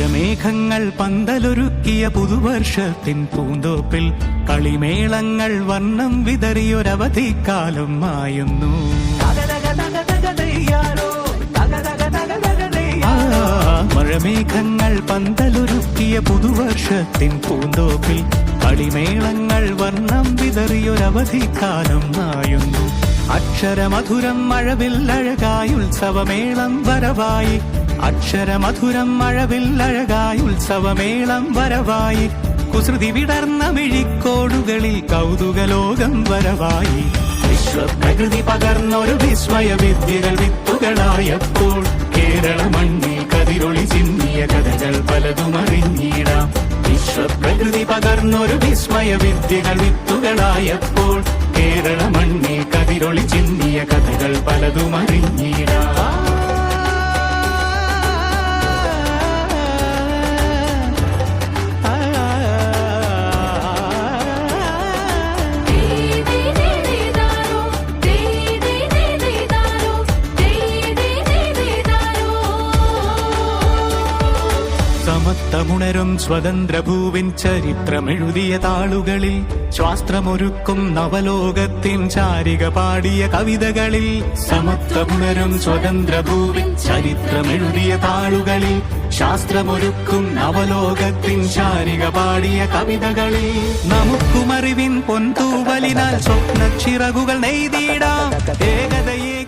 മഴമേഘങ്ങൾ പന്തലൊരുക്കിയ പുതുവർഷത്തിൻ പൂന്തോപ്പിൽ കളിമേളങ്ങൾ വർണ്ണം വിതറിയൊരവധിക്കാലം മായുന്നു. മഴമേഘങ്ങൾ പന്തലൊരുക്കിയ പുതുവർഷത്തിൻ പൂന്തോപ്പിൽ കളിമേളങ്ങൾ വർണ്ണം വിതറിയൊരവധിക്കാലം മായുന്നു. അക്ഷരമധുരം മഴവില്ലഴകായി ഉത്സവമേളം വരവായി. അക്ഷരമധുരം മഴവില്ലഴകായി ഉത്സവമേളം വരവായി. കുസൃതി വിടർന്ന മിഴിക്കോടുകളിൽ കൗതുകലോകം വരവായി. വിശ്വപ്രകൃതി പകർന്നൊരു വിസ്മയ വിദ്യകൾ വിത്തുകളായപ്പോൾ കേരള മണ്ണിൽ കതിരൊളി ചിന്നിയ കഥകൾ പലതും അറിഞ്ഞിടാം. വിശ്വപ്രകൃതി പകർന്നൊരു വിസ്മയ വിദ്യകൾ വിത്തുകളായപ്പോൾ കേരള മണ്ണിൽ കതിരൊളി ചിന്നിയ കഥകൾ പലതും അറിഞ്ഞിടാം. സമത്വമുണരും സ്വതന്ത്രഭൂവിൻ ചരിത്രമെഴുതിയ താളുകളിൽ ശാസ്ത്രമൊരുക്കും നവലോകത്തിൻ ചാരിക പാടിയ കവിതകളിൽ. സമത്വമുണരും സ്വതന്ത്രഭൂവിൻ ചരിത്രമെഴുതിയ താളുകളിൽ ശാസ്ത്രമൊരുക്കും നവലോകത്തിൻ ചാരിക പാടിയ കവിതകളിൽ. നമുക്കുമറിവിൻ പൊൻതൂവലിനാൽ സ്വപ്നച്ചിറകുകൾ നെയ്തിടാം. ഏകതയെ